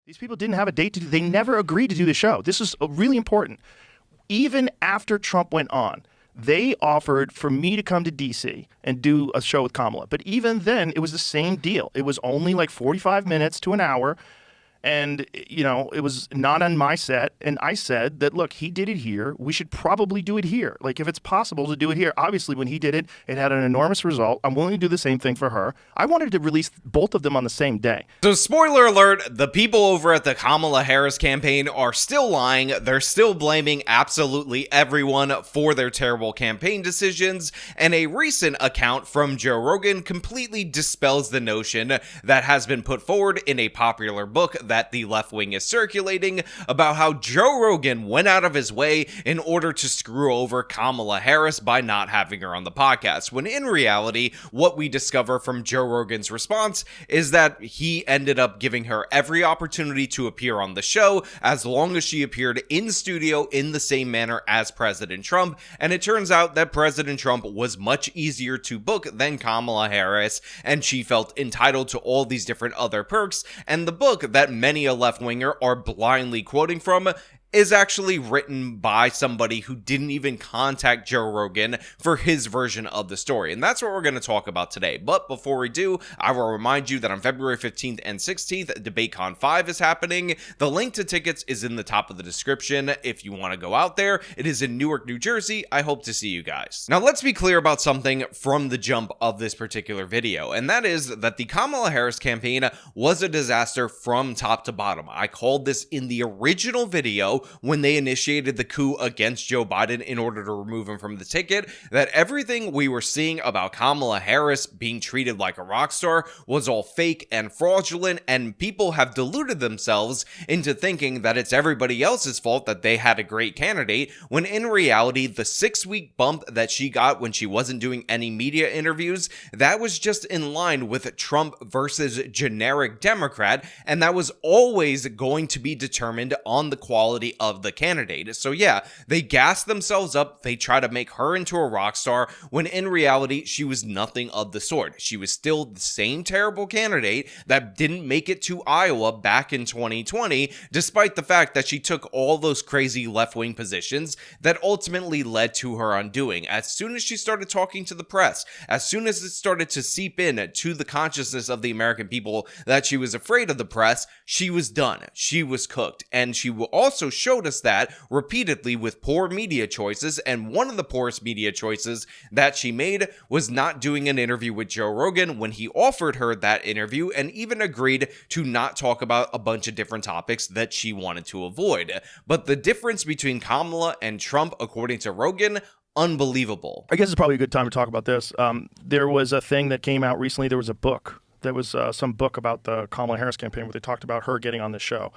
These people didn't have a date to do. They never agreed to do the show. This is really important. Even after Trump went on, they offered for me to come to D.C. and do a show with Kamala. But even then, it was the same deal. It was only like 45 minutes to an hour. And, you know, it was not on my set. And I said that, look, he did it here. We should probably do it here. Like, if it's possible to do it here. Obviously, when he did it, it had an enormous result. I'm willing to do the same thing for her. I wanted to release both of them on the same day. So, spoiler alert, the people over at the Kamala Harris campaign are still lying. They're still blaming absolutely everyone for their terrible campaign decisions. And a recent account from Joe Rogan completely dispels the notion that has been put forward in a popular book that the left wing is circulating about how Joe Rogan went out of his way in order to screw over Kamala Harris by not having her on the podcast, when in reality, what we discover from Joe Rogan's response is that he ended up giving her every opportunity to appear on the show as long as she appeared in studio in the same manner as President Trump, and it turns out that President Trump was much easier to book than Kamala Harris, and she felt entitled to all these different other perks, and the book that many a left-winger are blindly quoting from is actually written by somebody who didn't even contact Joe Rogan for his version of the story. And that's what we're going to talk about today. But before we do, I will remind you that on February 15th and 16th, DebateCon 5 is happening. The link to tickets is in the top of the description if you want to go out there. It is in Newark, New Jersey. I hope to see you guys. Now, let's be clear about something from the jump of this particular video, and that is that the Kamala Harris campaign was a disaster from top to bottom. I called this in the original video when they initiated the coup against Joe Biden in order to remove him from the ticket, that everything we were seeing about Kamala Harris being treated like a rock star was all fake and fraudulent, and people have deluded themselves into thinking that it's everybody else's fault that they had a great candidate, when in reality, the 6-week bump that she got when she wasn't doing any media interviews, that was just in line with Trump versus generic Democrat, and that was always going to be determined on the quality of the candidate. So yeah, they gassed themselves up, they try to make her into a rock star, when in reality, she was nothing of the sort. She was still the same terrible candidate that didn't make it to Iowa back in 2020, despite the fact that she took all those crazy left-wing positions that ultimately led to her undoing. As soon as she started talking to the press, as soon as it started to seep in to the consciousness of the American people that she was afraid of the press, she was done. She was cooked. And she also showed us that repeatedly with poor media choices, and one of the poorest media choices that she made was not doing an interview with Joe Rogan when he offered her that interview, and even agreed to not talk about a bunch of different topics that she wanted to avoid. But the difference between Kamala and Trump, according to Rogan, unbelievable. I guess it's probably a good time to talk about this. There was a thing that came out recently. There was a book. There was some book about the Kamala Harris campaign where they talked about her getting on this show.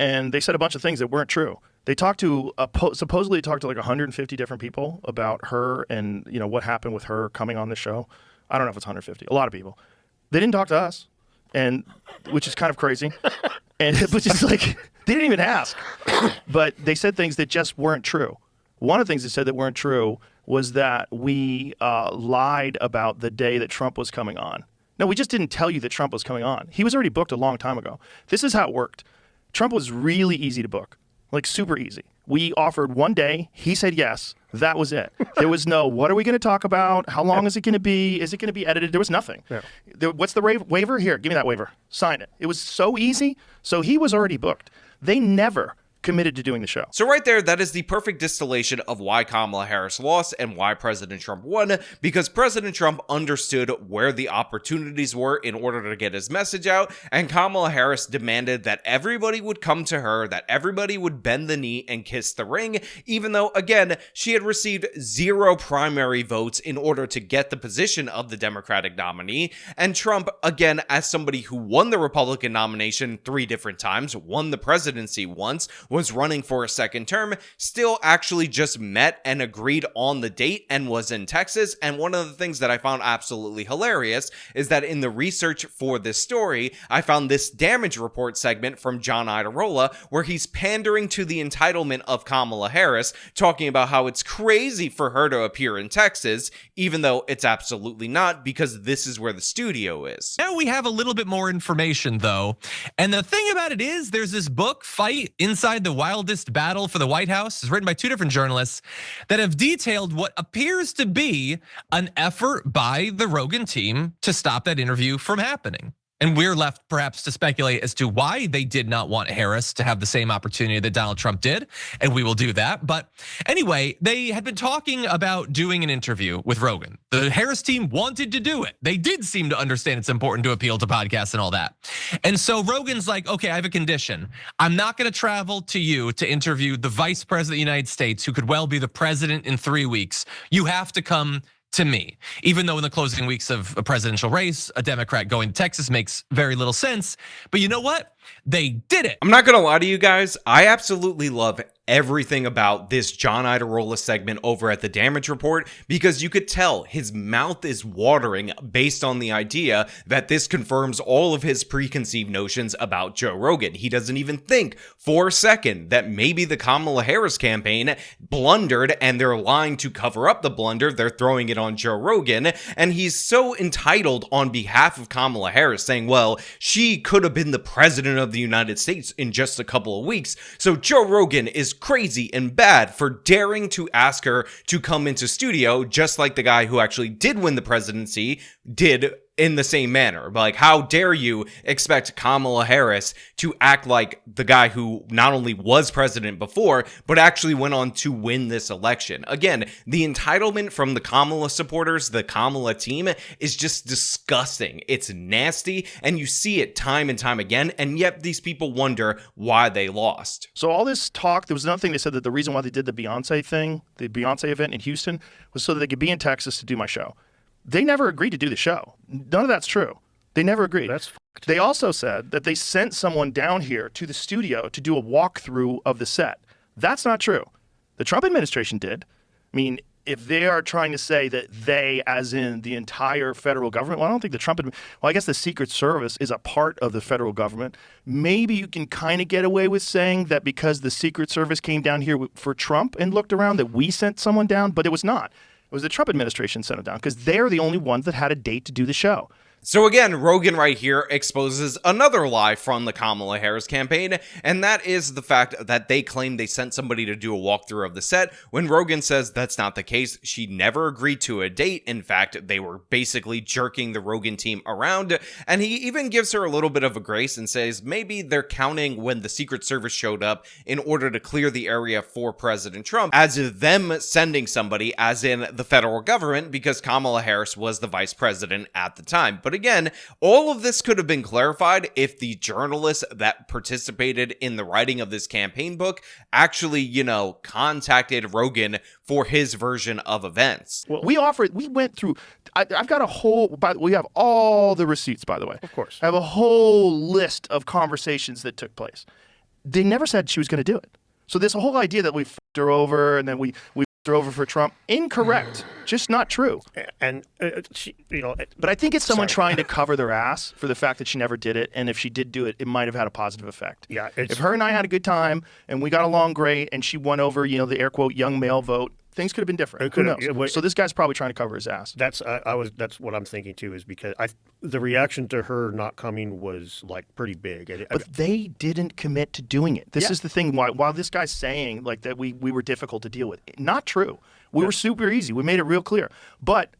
And they said a bunch of things that weren't true. They talked to, supposedly talked to like 150 different people about her and, you know, what happened with her coming on the show. I don't know if it's 150, a lot of people. They didn't talk to us, and which is kind of crazy. And which is like, they didn't even ask. But they said things that just weren't true. One of the things they said that weren't true was that we lied about the day that Trump was coming on. No, we just didn't tell you that Trump was coming on. He was already booked a long time ago. This is how it worked. Trump was really easy to book, like super easy. We offered one day. He said yes. That was it. There was no, what are we going to talk about? How long is it going to be? Is it going to be edited? There was nothing. Yeah. What's the waiver? Here, give me that waiver. Sign it. It was so easy. So he was already booked. They never committed to doing the show. So right there, that is the perfect distillation of why Kamala Harris lost and why President Trump won, because President Trump understood where the opportunities were in order to get his message out, and Kamala Harris demanded that everybody would come to her, that everybody would bend the knee and kiss the ring, even though, again, she had received 0 primary votes in order to get the position of the Democratic nominee, and Trump, again, as somebody who won the Republican nomination 3 different times, won the presidency once, was running for a second term, still actually just met and agreed on the date and was in Texas. And one of the things that I found absolutely hilarious is that in the research for this story, I found this damage report segment from John Iadarola where he's pandering to the entitlement of Kamala Harris, talking about how it's crazy for her to appear in Texas, even though it's absolutely not, because this is where the studio is. Now we have a little bit more information though. And the thing about it is there's this book, Fight Inside the Wildest Battle for the White House. It's written by 2 different journalists that have detailed what appears to be an effort by the Rogan team to stop that interview from happening. And we're left perhaps to speculate as to why they did not want Harris to have the same opportunity that Donald Trump did, and we will do that. But anyway, they had been talking about doing an interview with Rogan. The Harris team wanted to do it. They did seem to understand it's important to appeal to podcasts and all that. And so Rogan's like, okay, I have a condition. I'm not gonna travel to you to interview the vice president of the United States, who could well be the president in 3 weeks. You have to come to me, even though in the closing weeks of a presidential race, a Democrat going to Texas makes very little sense. But you know what? They did it. I'm not gonna lie to you guys, I absolutely love everything about this John Iadarola segment over at the Damage Report, because you could tell his mouth is watering based on the idea that this confirms all of his preconceived notions about Joe Rogan. He doesn't even think for a second that maybe the Kamala Harris campaign blundered and they're lying to cover up the blunder. They're throwing it on Joe Rogan, and he's so entitled on behalf of Kamala Harris, saying, well, she could have been the president of the United States in just a couple of weeks. So Joe Rogan is crazy and bad for daring to ask her to come into studio, just like the guy who actually did win the presidency did in the same manner. Like, how dare you expect Kamala Harris to act like the guy who not only was president before, but actually went on to win this election? Again, the entitlement from the Kamala supporters, the Kamala team, is just disgusting. It's nasty, and you see it time and time again, and yet these people wonder why they lost. So all this talk, there was another thing they said that the reason why they did the Beyonce thing, the Beyonce event in Houston, was so that they could be in Texas to do my show. They never agreed to do the show. None of that's true. They never agreed. That's fucked. They also said that they sent someone down here to the studio to do a walkthrough of the set. That's not true. The Trump administration did. I mean, if they are trying to say that they, as in the entire federal government, well, I don't think the Trump, well, I guess the Secret Service is a part of the federal government. Maybe you can kind of get away with saying that because the Secret Service came down here for Trump and looked around that we sent someone down, but it was not. It was the Trump administration sent them down because they're the only ones that had a date to do the show. So again, Rogan right here exposes another lie from the Kamala Harris campaign, and that is the fact that they claim they sent somebody to do a walkthrough of the set, when Rogan says that's not the case. She never agreed to a date. In fact, they were basically jerking the Rogan team around, and he even gives her a little bit of a grace and says maybe they're counting when the Secret Service showed up in order to clear the area for President Trump as them sending somebody, as in the federal government, because Kamala Harris was the vice president at the time. But again, all of this could have been clarified if the journalists that participated in the writing of this campaign book actually, contacted Rogan for his version of events. Well, we went through, I've got a whole, we have all the receipts, by the way. Of course. I have a whole list of conversations that took place. They never said she was going to do it. So this whole idea that we f***ed her over and then we f***ed her over for Trump, incorrect. Just not true. And she, but I think it's someone trying to cover their ass for the fact that she never did it, and if she did do it, it might have had a positive effect. Yeah. If her and I had a good time and we got along great, and she won over, the air quote young male vote, things could have been different. Who knows? So this guy's probably trying to cover his ass. That's what I'm thinking too, is because the reaction to her not coming was like pretty big. But they didn't commit to doing it. This is the thing. While this guy's saying like that we were difficult to deal with, not true. We were super easy. We made it real clear. But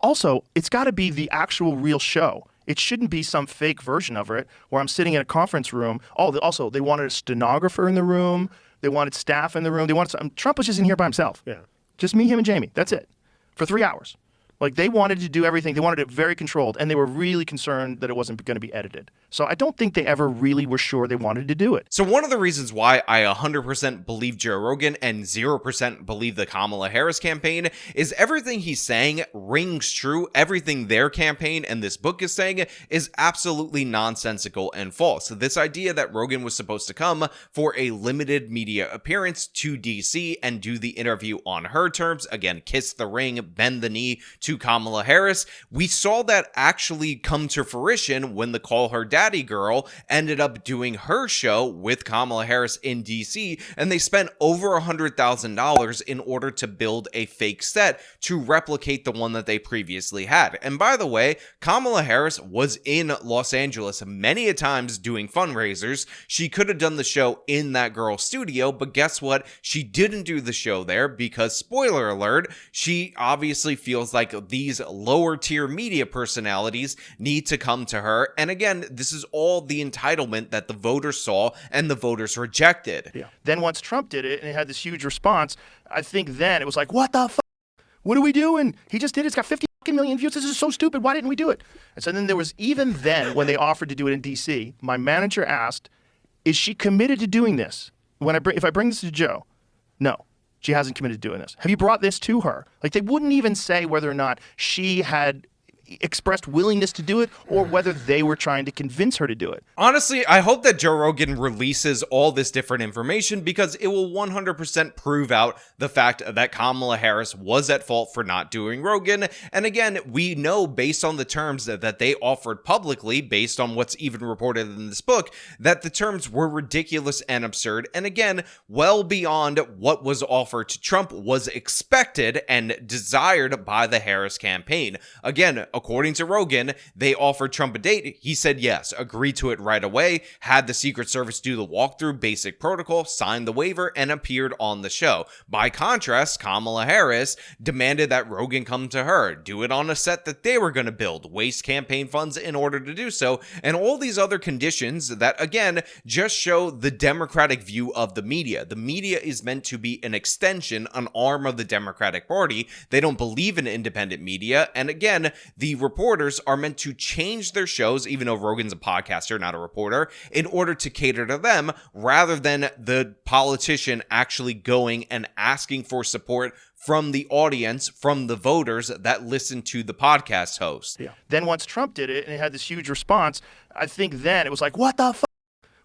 also, it's got to be the actual real show. It shouldn't be some fake version of it where I'm sitting in a conference room. Also, they wanted a stenographer in the room. They wanted staff in the room. Trump was just in here by himself. Yeah. Just me, him, and Jamie. That's it. For 3 hours. Like, they wanted to do everything. They wanted it very controlled, and they were really concerned that it wasn't going to be edited. So I don't think they ever really were sure they wanted to do it. So one of the reasons why I 100% believe Joe Rogan and 0% believe the Kamala Harris campaign is everything he's saying rings true. Everything their campaign and this book is saying is absolutely nonsensical and false. So this idea that Rogan was supposed to come for a limited media appearance to DC and do the interview on her terms, again, kiss the ring, bend the knee to Kamala Harris, we saw that actually come to fruition when the Call Her Daddy girl ended up doing her show with Kamala Harris in DC, and they spent over $100,000 in order to build a fake set to replicate the one that they previously had. And by the way, Kamala Harris was in Los Angeles many a times doing fundraisers. She could have done the show in that girl's studio, but guess what? She didn't do the show there because, spoiler alert, she obviously feels like these lower tier media personalities need to come to her. And again, this is all the entitlement that the voters saw and the voters rejected. Yeah. Then once Trump did it and it had this huge response, I think then it was like, what the fuck? What are we doing? He just did it. It's got 50 million views. This is so stupid. Why didn't we do it? And so then there was, even then, when they offered to do it in DC, my manager asked, is she committed to doing this? If I bring this to Joe, no, she hasn't committed to doing this. Have you brought this to her? Like, they wouldn't even say whether or not she had expressed willingness to do it or whether they were trying to convince her to do it. Honestly, I hope that Joe Rogan releases all this different information because it will 100% prove out the fact that Kamala Harris was at fault for not doing Rogan. And again, we know based on the terms that they offered publicly, based on what's even reported in this book, that the terms were ridiculous and absurd. And again, well beyond what was offered to Trump was expected and desired by the Harris campaign. Again, according to Rogan, they offered Trump a date. He said yes, agreed to it right away, had the Secret Service do the walkthrough, basic protocol, signed the waiver, and appeared on the show. By contrast, Kamala Harris demanded that Rogan come to her, do it on a set that they were going to build, waste campaign funds in order to do so, and all these other conditions that, again, just show the Democratic view of the media. The media is meant to be an extension, an arm of the Democratic Party. They don't believe in independent media, and again, the reporters are meant to change their shows, even though Rogan's a podcaster, not a reporter, in order to cater to them, rather than the politician actually going and asking for support from the audience, from the voters that listen to the podcast host. Yeah. Then once Trump did it and it had this huge response, I think then it was like, what the fuck?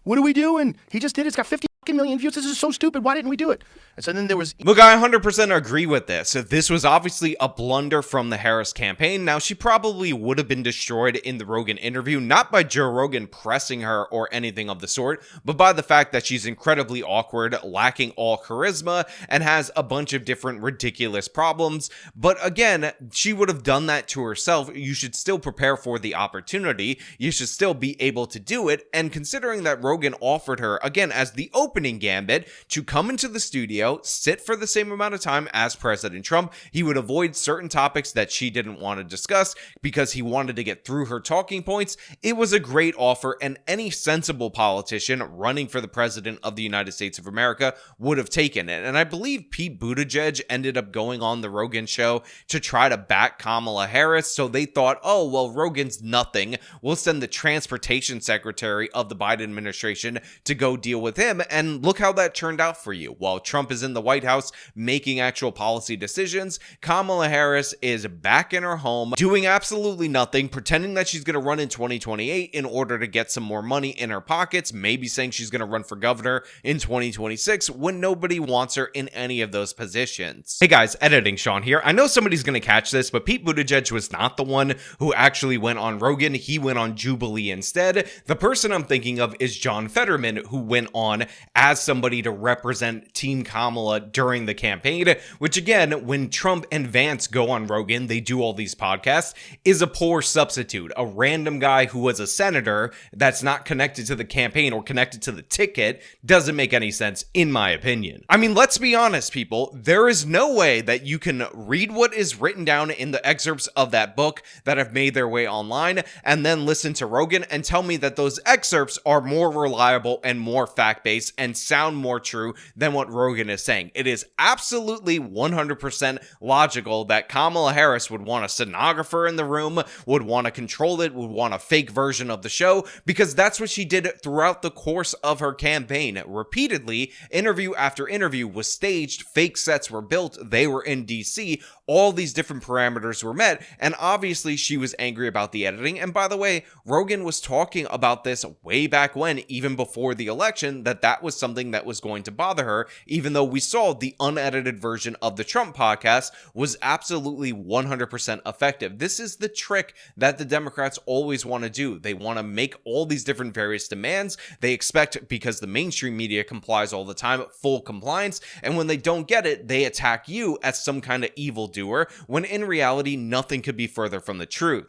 What are we doing? He just did it. It's got 50 million views. This is so stupid. Why didn't we do it? And so then there was... Look, I 100% agree with this. This was obviously a blunder from the Harris campaign. Now, she probably would have been destroyed in the Rogan interview, not by Joe Rogan pressing her or anything of the sort, but by the fact that she's incredibly awkward, lacking all charisma, and has a bunch of different ridiculous problems. But again, she would have done that to herself. You should still prepare for the opportunity. You should still be able to do it. And considering that Rogan offered her, again, as the opening gambit, to come into the studio, sit for the same amount of time as President Trump. He would avoid certain topics that she didn't want to discuss because he wanted to get through her talking points. It was a great offer, and any sensible politician running for the president of the United States of America would have taken it. And I believe Pete Buttigieg ended up going on the Rogan show to try to back Kamala Harris. So they thought, oh, well, Rogan's nothing. We'll send the transportation secretary of the Biden administration to go deal with him. And look how that turned out for you. While Trump is in the White House making actual policy decisions, Kamala Harris is back in her home doing absolutely nothing, pretending that she's going to run in 2028 in order to get some more money in her pockets, maybe saying she's going to run for governor in 2026 when nobody wants her in any of those positions. Hey guys, editing Sean here. I know somebody's going to catch this, but Pete Buttigieg was not the one who actually went on Rogan. He went on Jubilee instead. The person I'm thinking of is John Fetterman, who went on as somebody to represent Team Kamala during the campaign, which again, when Trump and Vance go on Rogan, they do all these podcasts, is a poor substitute. A random guy who was a senator that's not connected to the campaign or connected to the ticket doesn't make any sense, in my opinion. I mean, let's be honest, people. There is no way that you can read what is written down in the excerpts of that book that have made their way online and then listen to Rogan and tell me that those excerpts are more reliable and more fact-based and sound more true than what Rogan is saying. It is absolutely 100% logical that Kamala Harris would want a stenographer in the room, would want to control it, would want a fake version of the show, because that's what she did throughout the course of her campaign. Repeatedly, interview after interview was staged, fake sets were built, they were in DC, all these different parameters were met, and obviously she was angry about the editing. And by the way, Rogan was talking about this way back when, even before the election, that was something that was going to bother her, even though we saw the unedited version of the Trump podcast was absolutely 100% effective. This is the trick that the Democrats always want to do. They want to make all these different various demands. They expect, because the mainstream media complies all the time, full compliance, and when they don't get it, they attack you as some kind of evildoer, when in reality, nothing could be further from the truth.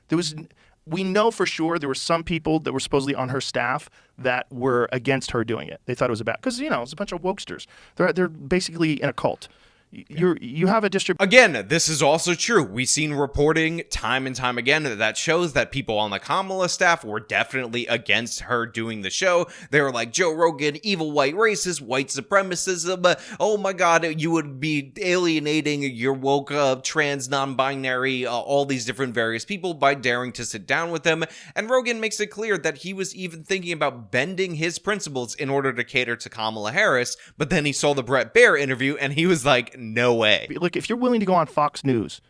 We know for sure there were some people that were supposedly on her staff that were against her doing it. They thought it was because it's a bunch of wokesters. They're basically in a cult. You have a Again, this is also true. We've seen reporting time and time again that shows that people on the Kamala staff were definitely against her doing the show. They were like, Joe Rogan, evil white racist, white supremacism. Oh my God, you would be alienating your woke, trans, non-binary, all these different various people by daring to sit down with them. And Rogan makes it clear that he was even thinking about bending his principles in order to cater to Kamala Harris. But then he saw the Bret Baier interview and he was like, no way. Look, if you're willing to go on Fox News,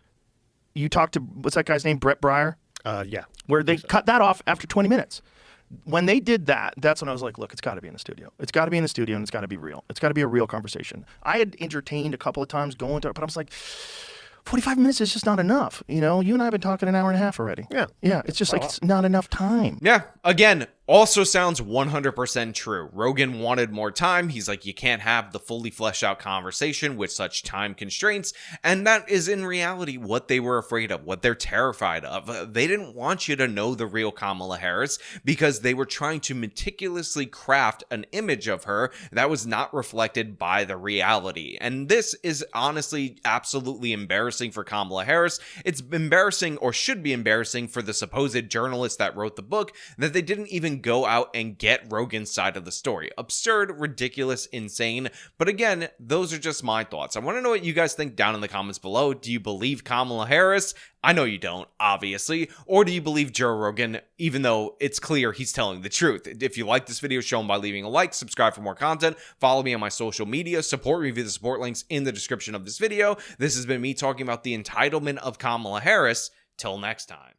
you talk to, what's that guy's name, Brett Breyer? Yeah. Where they cut that off after 20 minutes. When they did that, that's when I was like, look, it's got to be in the studio. It's got to be in the studio, and it's got to be real. It's got to be a real conversation. I had entertained a couple of times going to it, but I was like, 45 minutes is just not enough. You and I have been talking an hour and a half already. Yeah. Yeah, it's just like it's not enough time. Yeah, again, also sounds 100% true. Rogan wanted more time. He's like, you can't have the fully fleshed out conversation with such time constraints. And that is in reality what they were afraid of, what they're terrified of. They didn't want you to know the real Kamala Harris because they were trying to meticulously craft an image of her that was not reflected by the reality. And this is honestly absolutely embarrassing for Kamala Harris. It's embarrassing, or should be embarrassing, for the supposed journalist that wrote the book, that they didn't even go out and get Rogan's side of the story. Absurd, ridiculous, insane. But again, those are just my thoughts. I want to know what you guys think down in the comments below. Do you believe Kamala Harris? I know you don't, obviously. Or do you believe Joe Rogan, even though it's clear he's telling the truth? If you like this video, show him by leaving a like, subscribe for more content, follow me on my social media, support me via the support links in the description of this video. This has been me talking about the entitlement of Kamala Harris. Till next time.